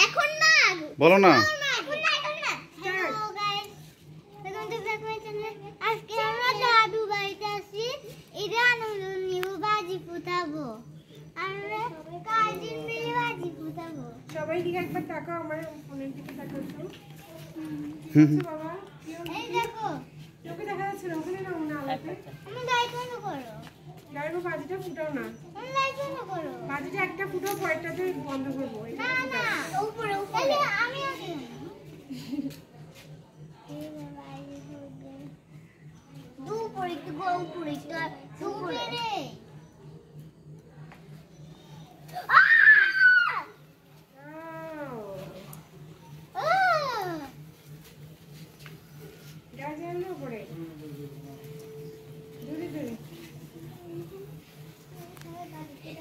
এখন না বলো না আজকে আমরা দাদু বাড়িতে আসি এটা আনন্দ নিব বাজি ফুটাবো আমরা কাজিন মিলে বাজি ফুটাবো সবাই দিকে একবার তাকাও আমার ফোনের দিকে তাকাও তো বাবা এই দেখো তোকে দেখা যাচ্ছে না ওখানে না মনে আলোতে আমি লাইট অন করো ডাইরো বাজিটা ফুটাও না আমি লাইট অন করো বাজিটা একটা ফুটাও পরেরটাতে বন্ধ করবো না না উপরে উপরে আমি আছি উপরে একটু গো উপরে একটু উপরে গাজের উপরে দূরে দূরে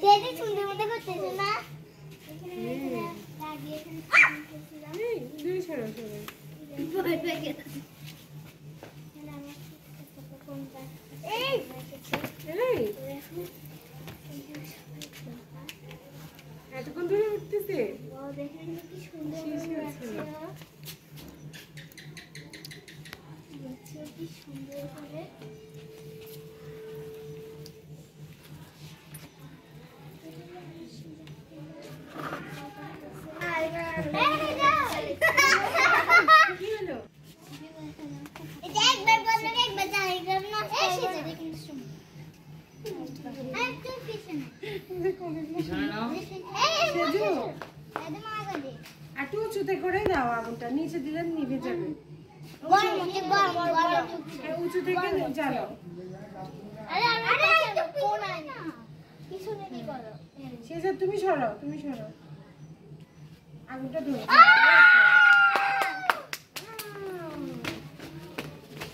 সেটা সুন্দর মতো করতেছ না এই দূরে সরো সবাই এই এই এতক্ষণ ধরে উঠতেছে কি সুন্দর কি সুন্দর করে কি হলো এটা একবার বললে একবার যাই গ্রাম না এসে যাবে কিন্তু একটু পিছনে পিছনে নাও সেজু একদম আগে একটু উঁচুতে করে দাও আগুনটা নিচে দিলে নিভে যাবে গরম গরম উঁচু থেকে জ্বালাও আরে আরে একটু ফোন আয় না পিছনে কি করো সেজু তুমি সরো আগুনটা ধরো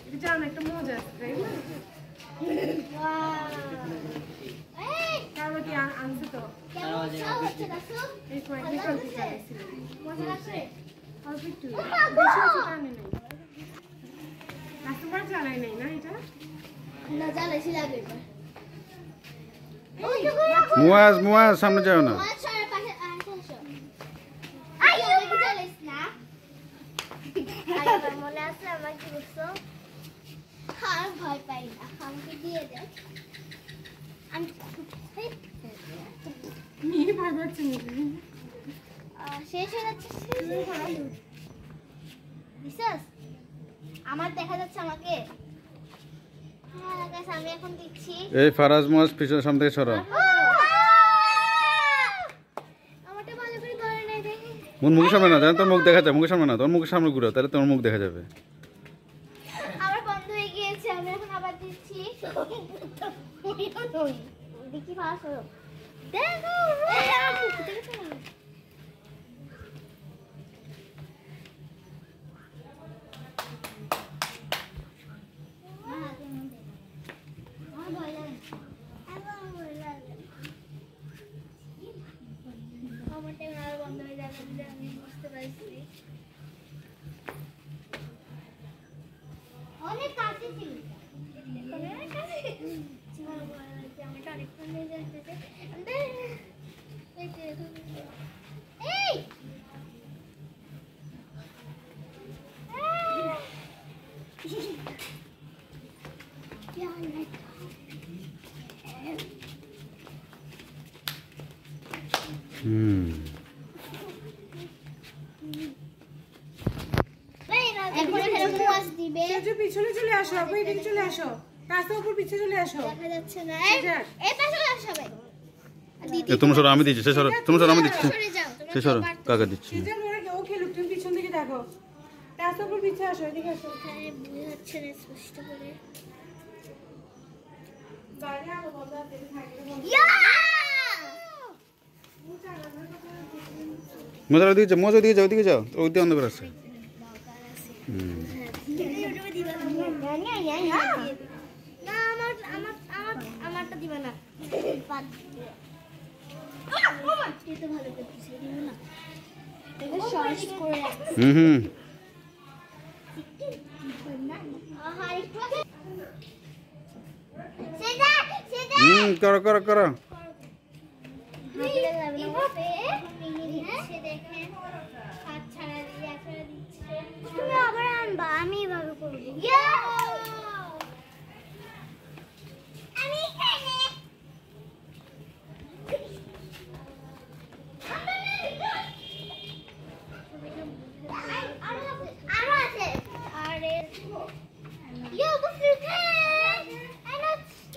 এটা জানো একটা মজা আছে তাই না কারণ কি আনছে তো এই কয়েকদিন কলকি চালাইছিল অল্প একটু বেশি উঁচু টানে নাই কাস্টমার চালাই নাই না এটা মুয়াজ সামনে যাও না মনে আছে আমার কি বলছো ভয় পাই না আমাকে দিয়ে দেয় আমি নিয়ে ভয় পাচ্ছে শেষ হয়ে যাচ্ছে বিশ্বাস আমার দেখা যাচ্ছে আমাকে আমি এখন দিচ্ছি এই ফারাজ মুয়াজ পিছনে সামনে থেকে সরো আমারটা ভালো করে ধরে নাই দেখি মুখের সামনে না জানো তোর মুখ দেখা যায় মুখের সামনে না তোর মুখের সামনে ঘুরো তাহলে তোমার মুখ দেখা যাবে আবার বন্ধ হয়ে গিয়েছে আমি এখন আবার দিচ্ছি দেখি পাস হলো দেখো অনেক কাছে ছিল অনেক কাছে আমাকে অনেকক্ষণ হয়ে যাচ্ছে এই সেজু পিছনে চলে আসো আপু এদিকে চলে আসো রাস্তার উপর পিছনে চলে আসো দেখা যাচ্ছে না এই পাশে আসো সবাই তুমি সরো আমি দিচ্ছি সে সরো তুমি সরো আমি দিচ্ছি সরে যাও সে সরো কাকা দিচ্ছি সেজু ও খেলুক তুমি পিছন দিকে দেখো রাস্তার উপর পিছনে আসো এদিকে আসো এখানে বুঝাচ্ছে না স্পষ্ট করে বাইরে আলো বন্ধ আছে থাকলে মজা দিকে যাও মজা দিয়ে যাও ওদিকে যাও ওই দিয়ে অন্ধকার আছে আমারটা দিবে না করো করো করো তুমি আবার আনবা, আমি এভাবে করবো। আমি এখানে। আরো আছে। আরে ইয়ো বুঝলি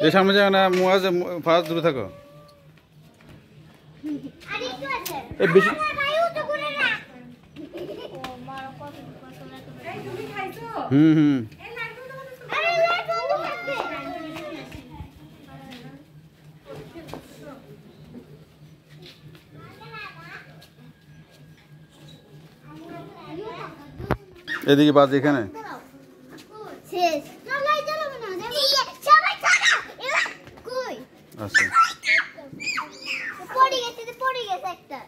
এই সামনে যাবে না, মুয়াজ ফাজ দূরে থাকো। আরে কি আছে? এই বেশি ভাইও তো করে না। হুম আরে লাইট বন্ধ করতে। এদিকে বাজ এখানে। শেষ। না লাইট জ্বালাবে না। সবাই ছাড়া। এলা কই? আচ্ছা পড়ে গেছে একটা।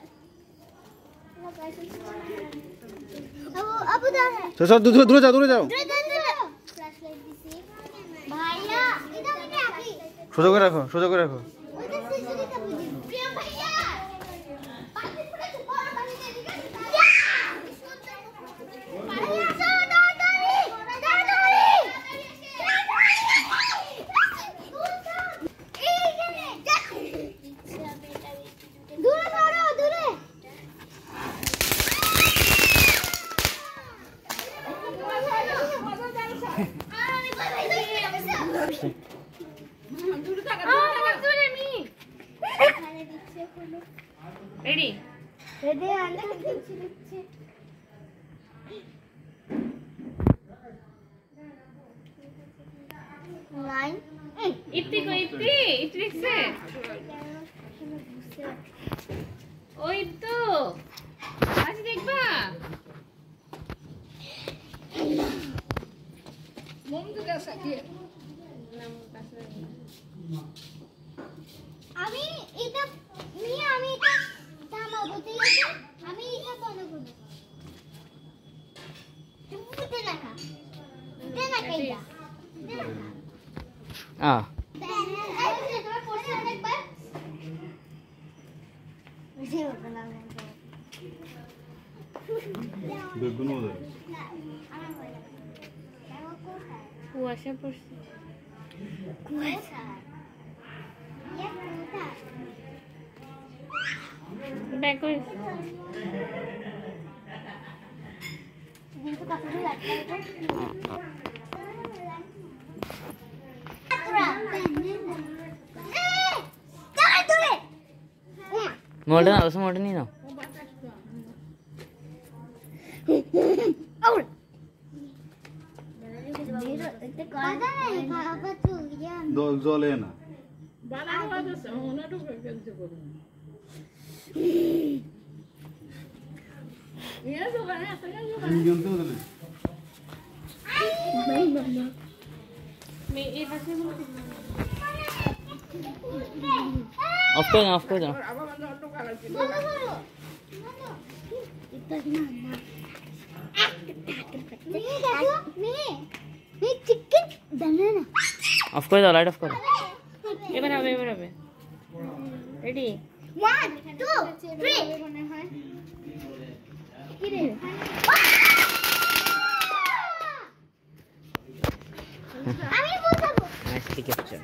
আবু দাঁড়া। সর দূরে যাও ফ্ল্যাশলাইট দিছি। ভাইয়া, এটা আমি রাখি। সোজা করে রাখো। ওইটা সিসিটিভিতে বুঝি। প্রিয় ভাইয়া। পানি পড়ে তো বড় পানি দিয়ে দিকে। ভাইয়া তাড়াতাড়ি। এইখানে। দূরে সরো, দূরে। রেডি রেডি আন্ডা দিচ্ছি লাইন ইপ্তি লিখছে ওই তো আজ দেখবা আমি এটা থামাবো, ঠিক আছে? আমি এটা বন্ধ করব। তুমি দে না এটা। দে না এটা। এই তোমার পোস্টার দেখবা? বুঝে ওঠে না। বেগুনও দেয়। কুয়াশা পড়ছে ব্যাক করে মোবাইলটা না, মোবাইলটা নিয়ে নাও। জলে না অফ করে দাও অফ করে দাও লাইট অফ করো এবার হবে রেডি 1 2 3 মনে হয় কি রে আমি বলবো নাইস ক্যাপচার